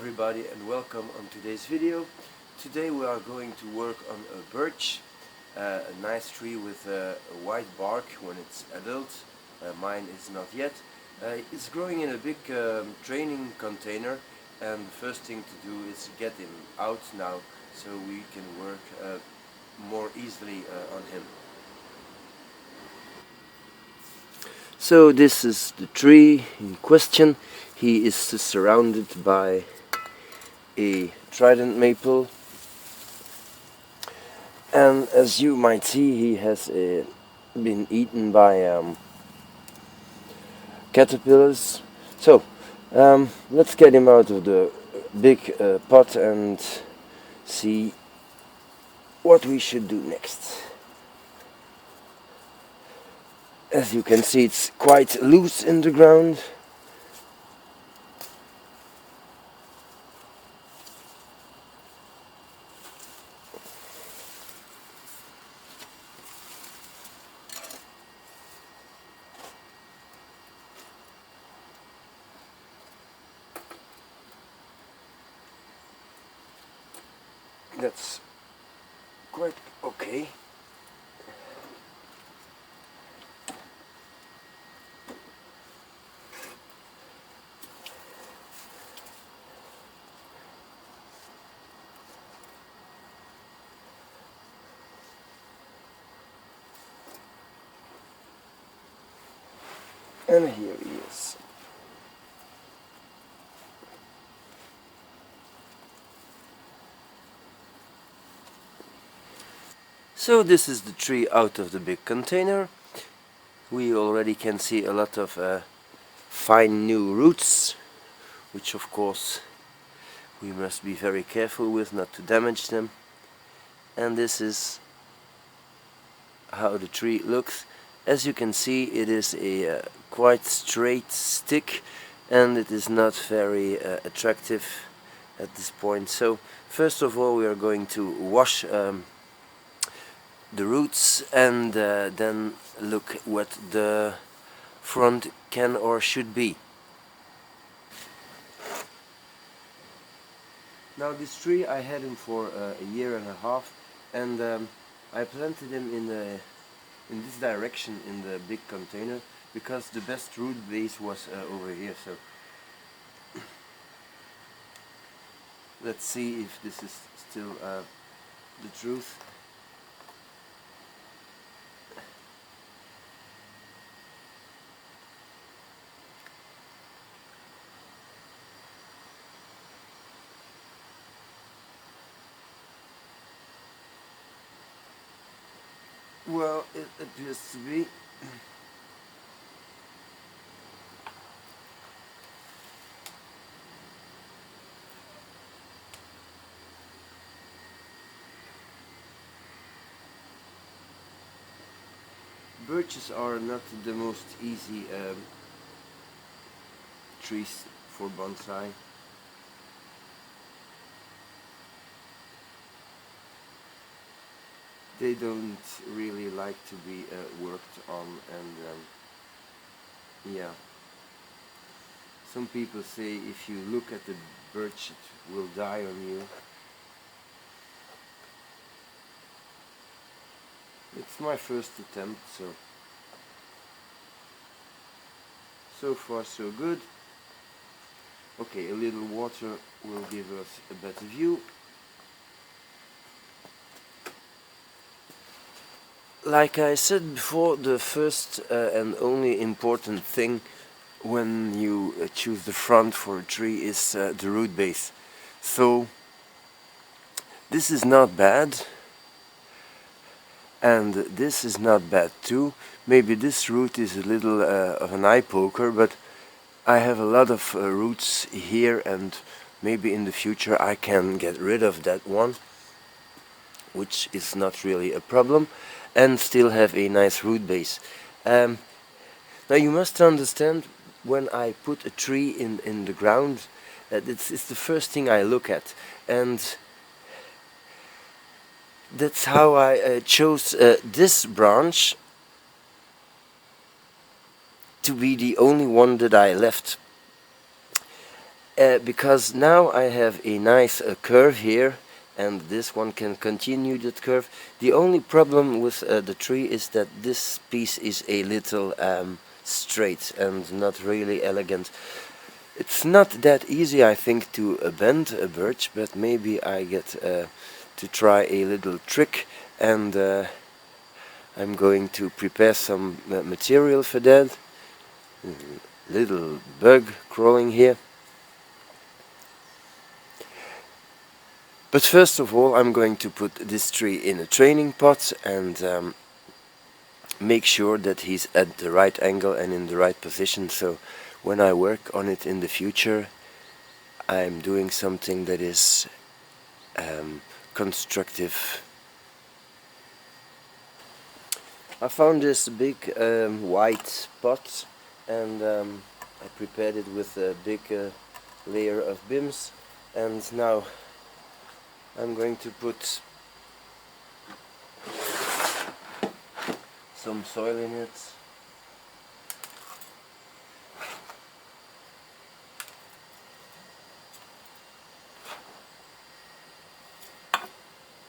everybody and welcome on today's video. Today we are going to work on a birch, a nice tree with a white bark when it's adult. Mine is not yet. It's growing in a big training container, and the first thing to do is get him out now so we can work more easily on him. So this is the tree in question. He is surrounded by a trident maple, and as you might see, he has been eaten by caterpillars. So let's get him out of the big pot and see what we should do next. As you can see, it's quite loose in the ground. That's quite okay. And here he is. So this is the tree out of the big container. We already can see a lot of fine new roots, which of course we must be very careful with not to damage them. And this is how the tree looks. As you can see, it is a quite straight stick, and it is not very attractive at this point. So first of all we are going to wash the roots and then look what the front can or should be. Now this tree, I had him for a year and a half, and I planted him in this direction in the big container because the best root base was over here. So let's see if this is still the truth. Well, it appears to be. Birches are not the most easy trees for bonsai. They don't really like to be worked on, and yeah. Some people say if you look at the birch it will die on you. It's my first attempt, so far so good. Okay, a little water will give us a better view. Like I said before, the first and only important thing when you choose the front for a tree is the root base. So this is not bad, and this is not bad too. Maybe this root is a little of an eye poker, but I have a lot of roots here, and maybe in the future I can get rid of that one, which is not really a problem, and still have a nice root base. Now you must understand, when I put a tree in the ground, it's the first thing I look at, and that's how I chose this branch to be the only one that I left. because now I have a nice curve here, and this one can continue that curve. The only problem with the tree is that this piece is a little straight and not really elegant. It's not that easy, I think, to bend a birch, but maybe I get to try a little trick, and I'm going to prepare some material for that. Little bug crawling here. But first of all, I'm going to put this tree in a training pot and make sure that he's at the right angle and in the right position, so when I work on it in the future, I'm doing something that is constructive. I found this big white pot, and I prepared it with a big layer of BIMs, and now I'm going to put some soil in it.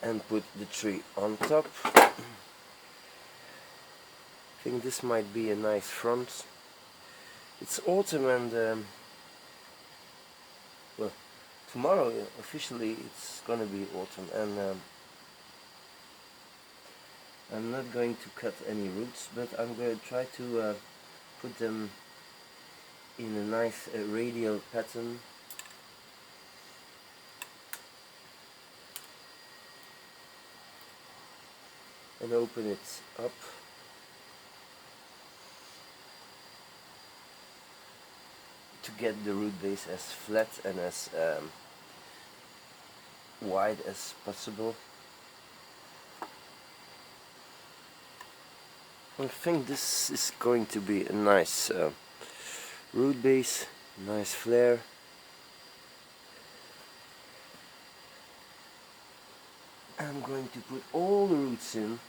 And put the tree on top. I think this might be a nice front. It's autumn, and well, tomorrow officially it's gonna be autumn, and I'm not going to cut any roots, but I'm going to try to put them in a nice radial pattern. And open it up. To get the root base as flat and as wide as possible. I think this is going to be a nice root base, nice flare. I'm going to put all the roots in.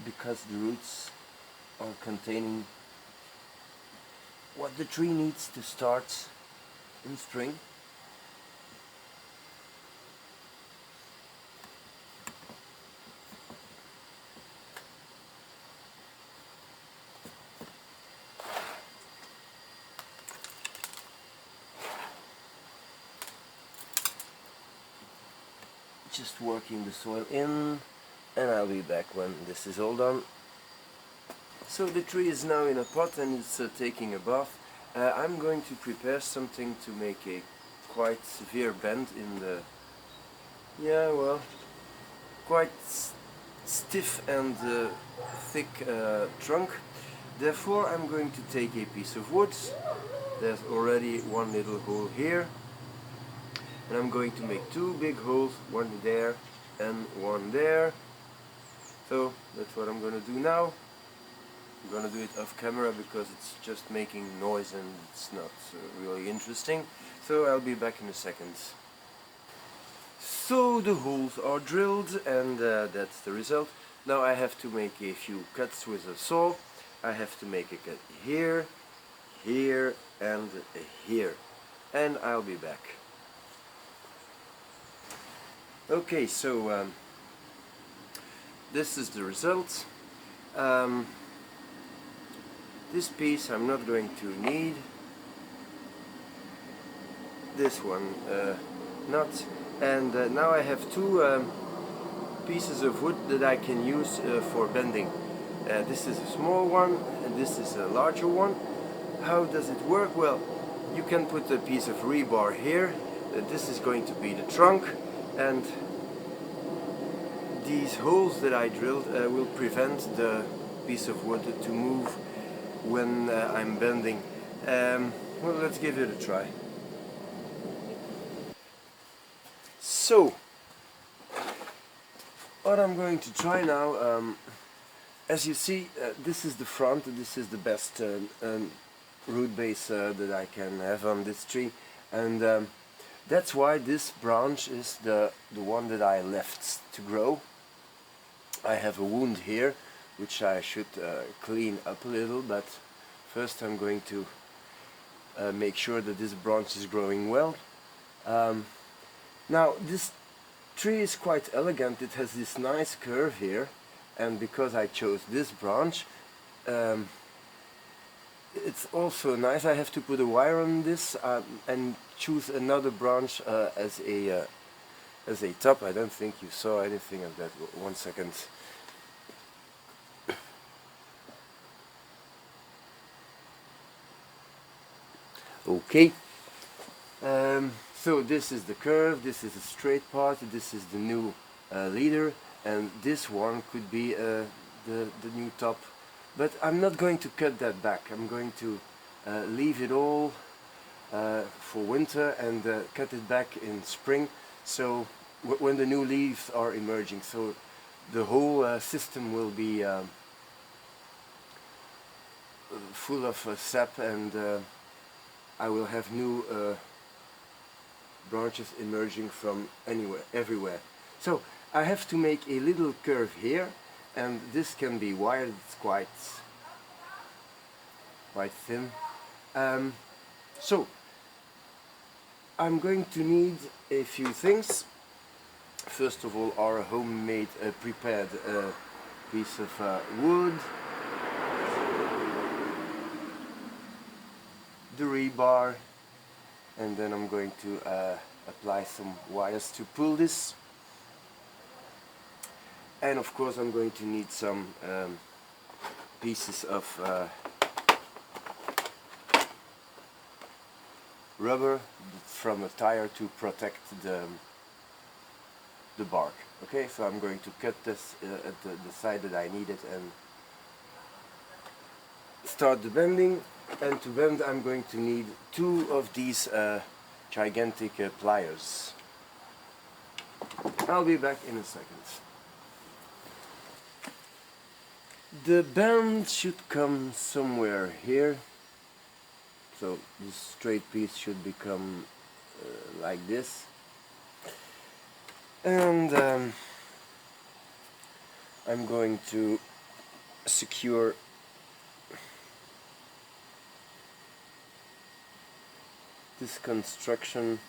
Because the roots are containing what the tree needs to start in spring. Just working the soil in, and I'll be back when this is all done. So the tree is now in a pot and it's taking a bath. I'm going to prepare something to make a quite severe bend in the, quite stiff and thick trunk. Therefore I'm going to take a piece of wood. There's already one little hole here. And I'm going to make two big holes, one there and one there. So that's what I'm going to do now. I'm going to do it off camera because it's just making noise and it's not really interesting. So I'll be back in a second. So the holes are drilled, and that's the result. Now I have to make a few cuts with a saw. I have to make a cut here, here and here. And I'll be back. Okay, so this is the result. This piece I'm not going to need. This one not. And now I have two pieces of wood that I can use for bending. This is a small one and this is a larger one. How does it work? Well, you can put a piece of rebar here. This is going to be the trunk, and these holes that I drilled will prevent the piece of wood to move when I'm bending. Well, let's give it a try. So, what I'm going to try now, as you see, this is the front, this is the best root base that I can have on this tree, and that's why this branch is the one that I left to grow. I have a wound here, which I should clean up a little, but First I'm going to make sure that this branch is growing well. Now this tree is quite elegant. It has this nice curve here, and because I chose this branch, it's also nice. I have to put a wire on this and choose another branch as a top. I don't think you saw anything of that. 1 second. Okay. So this is the curve, this is a straight part, this is the new leader, and this one could be the new top. But I'm not going to cut that back. I'm going to leave it all for winter and cut it back in spring, so when the new leaves are emerging. So the whole system will be full of sap, and I will have new branches emerging from everywhere. So I have to make a little curve here, and this can be wired. It's quite thin. So I'm going to need a few things. First of all, our homemade prepared piece of wood, the rebar, and then I'm going to apply some wires to pull this, and of course I'm going to need some pieces of rubber from a tire to protect the bark. Okay, so I'm going to cut this at the side that I need it and start the bending. And to bend I'm going to need 2 of these gigantic pliers. I'll be back in a second. The bend should come somewhere here. So this straight piece should become like this. And I'm going to secure this construction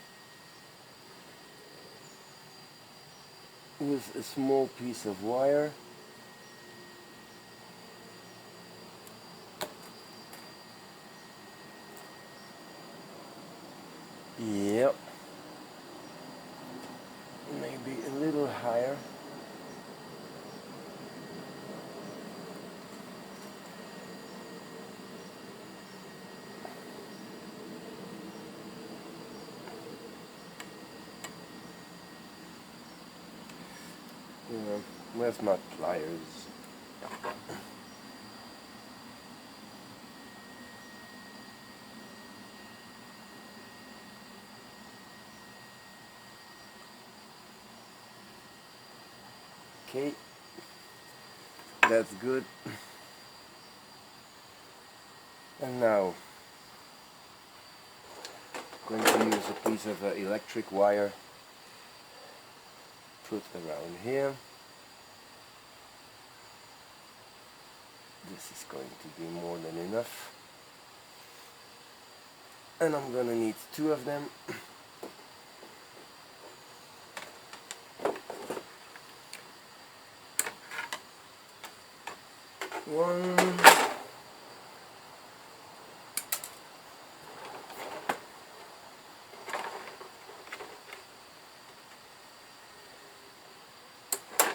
with a small piece of wire. Yep. Maybe a little higher. Where's my pliers? Okay, that's good. And now I'm going to use a piece of electric wire, put around here. This is going to be more than enough, and I'm gonna need 2 of them. One,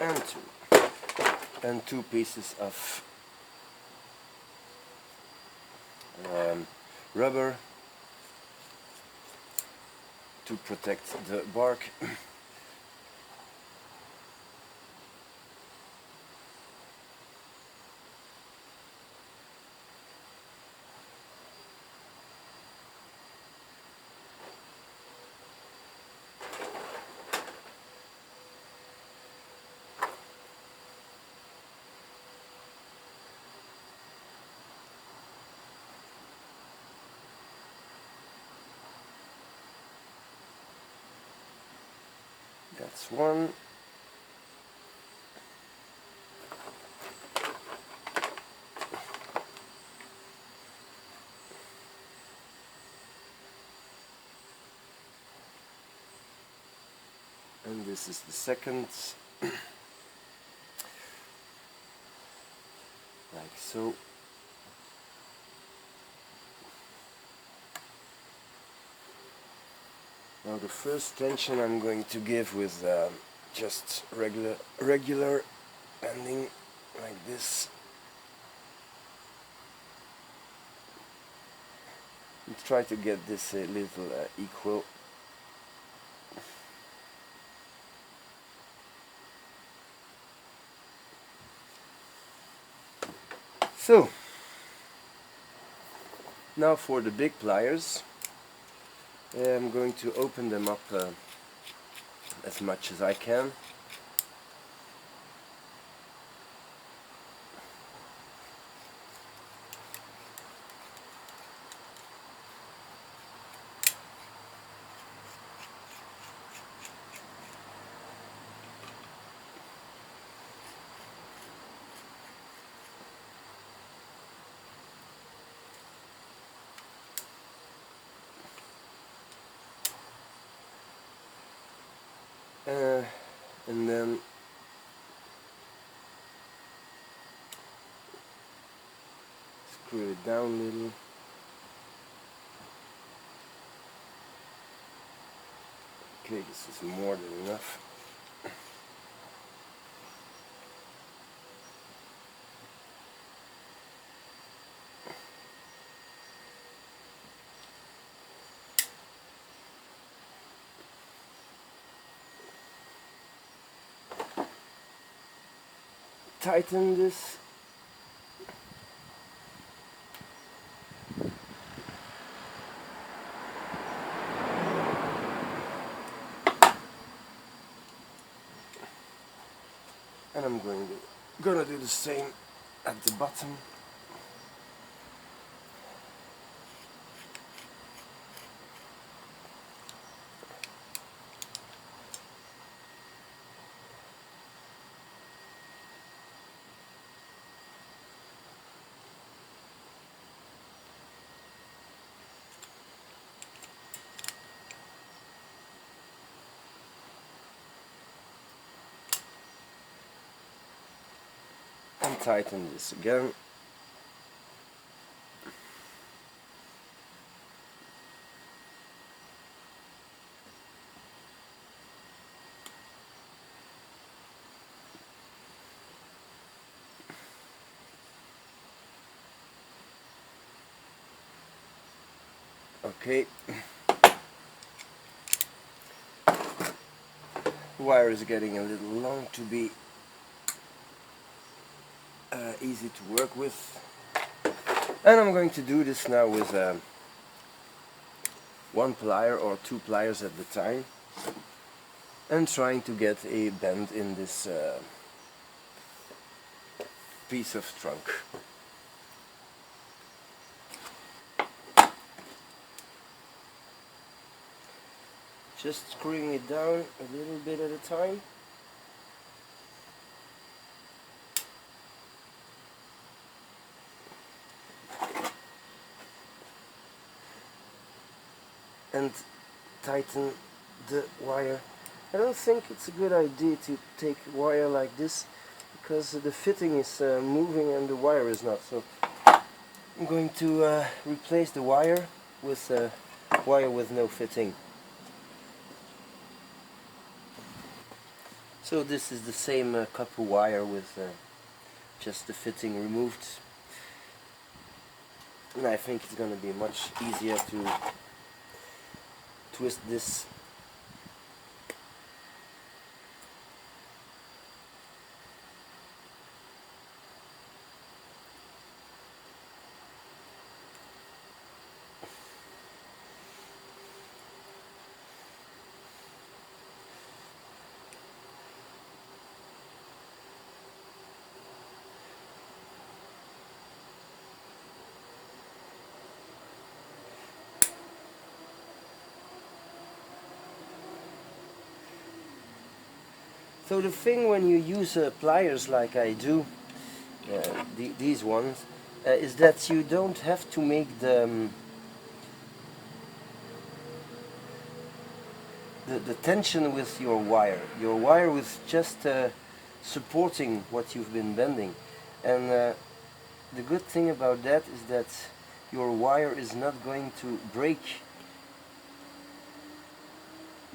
and 2, and 2 pieces of rubber to protect the bark. That's one. this is the second, like so. Now the first tension I'm going to give with just regular bending like this. And try to get this a little equal. So, now for the big pliers. I'm going to open them up as much as I can. And then screw it down a little. Okay, this is more than enough. Tighten this. And I'm gonna do the same at the bottom. And tighten this again. Okay. The wire is getting a little long to be easy to work with, and I'm going to do this now with one plier or two pliers at the time, and trying to get a bend in this piece of trunk. Just screwing it down a little bit at a time. And tighten the wire. I don't think it's a good idea to take wire like this, because the fitting is moving and the wire is not. So I'm going to replace the wire with a wire with no fitting. So this is the same copper wire with just the fitting removed. And I think it's going to be much easier to twist this. So the thing when you use pliers like I do, these ones, is that you don't have to make the the tension with your wire. Your wire was just supporting what you've been bending, and the good thing about that is that your wire is not going to break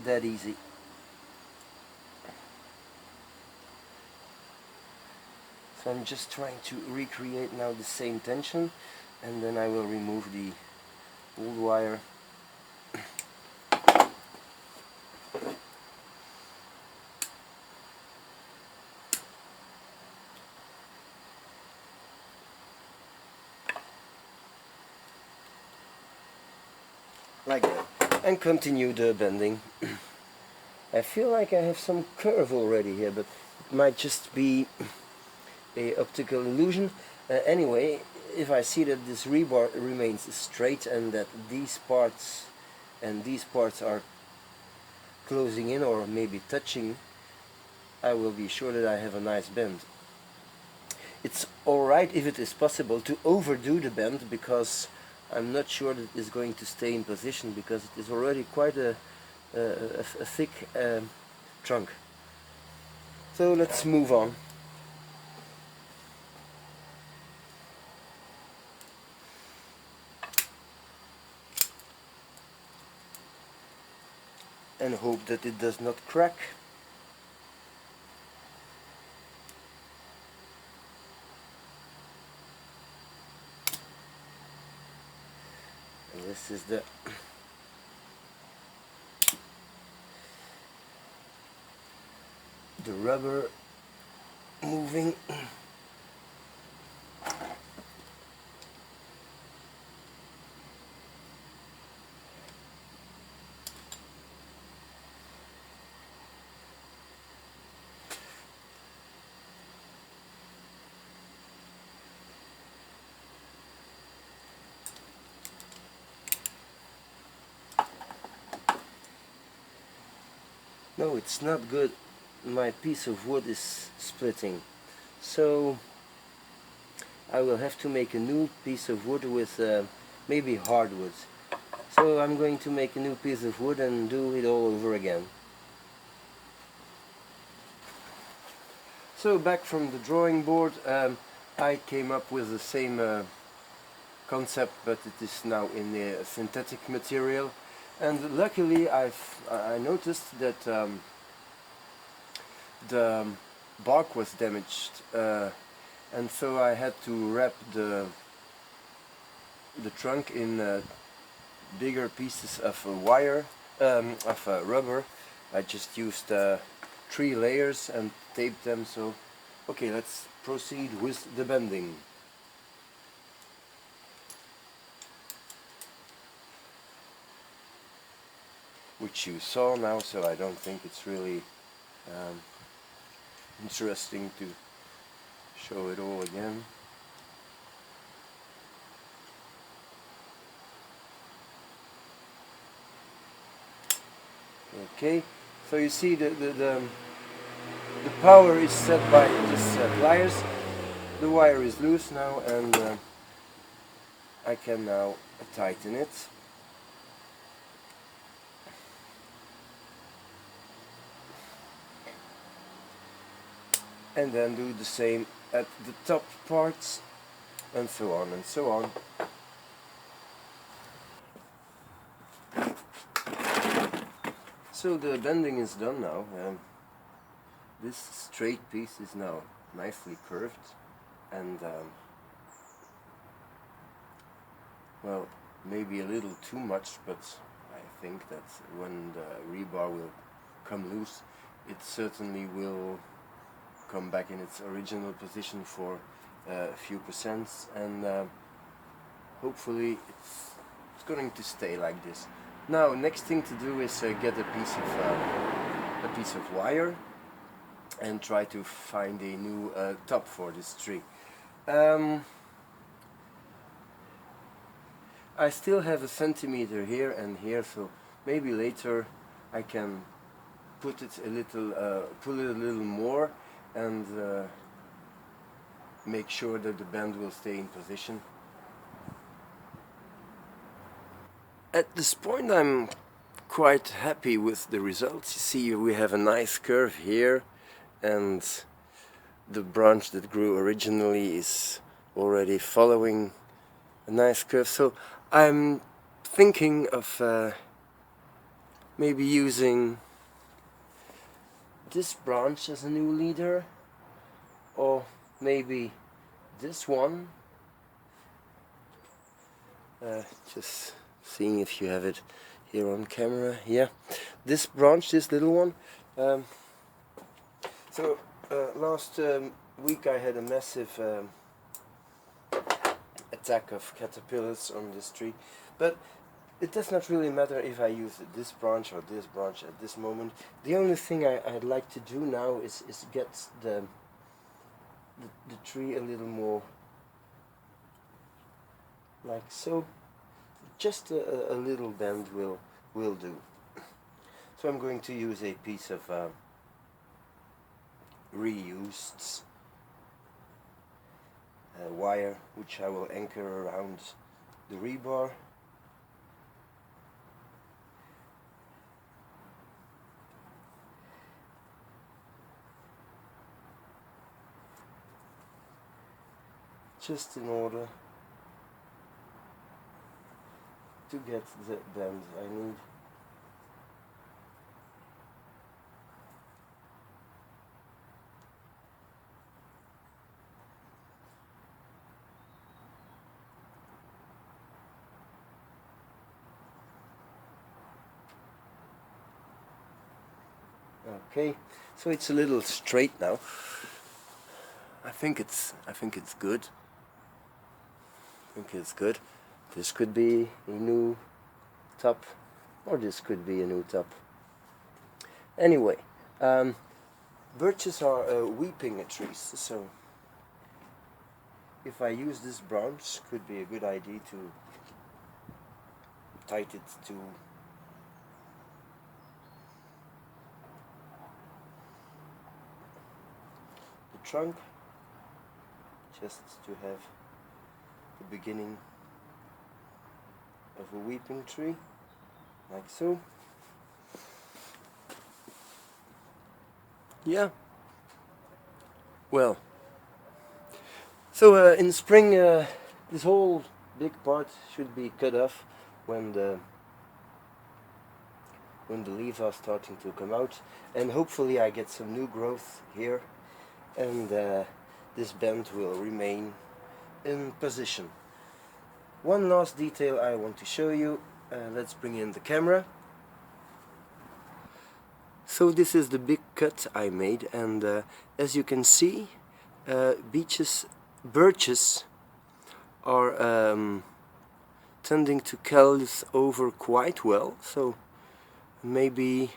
that easy. So I'm just trying to recreate now the same tension, and then I will remove the old wire. Like that, and continue the bending. I feel like I have some curve already here, but it might just be a optical illusion. Anyway, if I see that this rebar remains straight and that these parts and these parts are closing in or maybe touching, I will be sure that I have a nice bend. It's alright if it is possible to overdo the bend, because I'm not sure that it is going to stay in position, because it is already quite a thick trunk. So let's move on. And hope that it does not crack. And this is the rubber moving. No, it's not good. My piece of wood is splitting, so I will have to make a new piece of wood with maybe hardwood. So I'm going to make a new piece of wood and do it all over again. So back from the drawing board, I came up with the same concept, but it is now in a synthetic material. And luckily I noticed that the bark was damaged, and so I had to wrap the trunk in bigger pieces of wire, of rubber. I just used 3 layers and taped them. So okay, let's proceed with the bending. Which you saw now, so I don't think it's really interesting to show it all again. Okay, so you see the power is set by just pliers. The wire is loose now, and I can now tighten it. And then do the same at the top parts, and so on and so on. So the bending is done now. This straight piece is now nicely curved, and well, maybe a little too much, but I think that when the rebar will come loose, it certainly will come back in its original position for a few percents, and hopefully it's going to stay like this. Now, next thing to do is get a piece of wire and try to find a new top for this tree. I still have a centimeter here and here, so maybe later I can put it a little, pull it a little more, and make sure that the bend will stay in position. At this point I'm quite happy with the results. You see, we have a nice curve here, and the branch that grew originally is already following a nice curve. So I'm thinking of maybe using this branch as a new leader, or maybe this one. Just seeing if you have it here on camera. Yeah, this branch, this little one. Last week I had a massive attack of caterpillars on this tree, but it does not really matter if I use this branch or this branch at this moment. The only thing I'd like to do now is get the tree a little more like so. Just a little bend will do. So I'm going to use a piece of reused wire, which I will anchor around the rebar. Just in order to get the bend I need. Okay, so it's a little straight now. I think it's good. I think it's good. This could be a new top, or this could be a new top. Anyway, birches are weeping trees, so if I use this branch, could be a good idea to tie it to the trunk, just to have the beginning of a weeping tree, like so. Yeah. Well, so in spring this whole big part should be cut off when the leaves are starting to come out, and hopefully I get some new growth here, and this bend will remain in position. One last detail I want to show you. Let's bring in the camera. So this is the big cut I made, and as you can see, birches are tending to callus over quite well, so maybe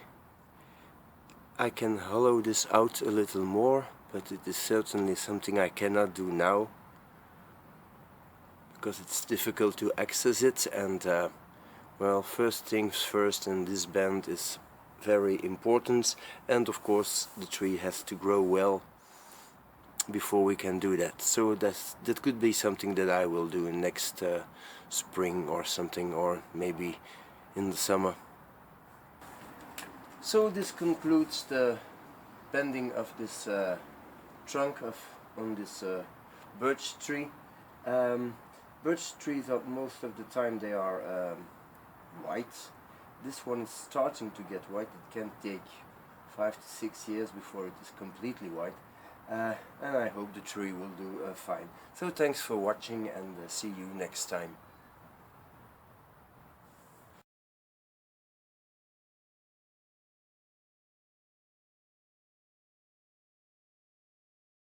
I can hollow this out a little more, but it is certainly something I cannot do now because it's difficult to access it, and well, first things first, and this bend is very important, and of course the tree has to grow well before we can do that. So that could be something that I will do in next spring or something, or maybe in the summer. So this concludes the bending of this trunk on this birch tree. Birch trees are most of the time they are white. This one is starting to get white. It can take 5 to 6 years before it is completely white, and I hope the tree will do fine. So thanks for watching, and see you next time.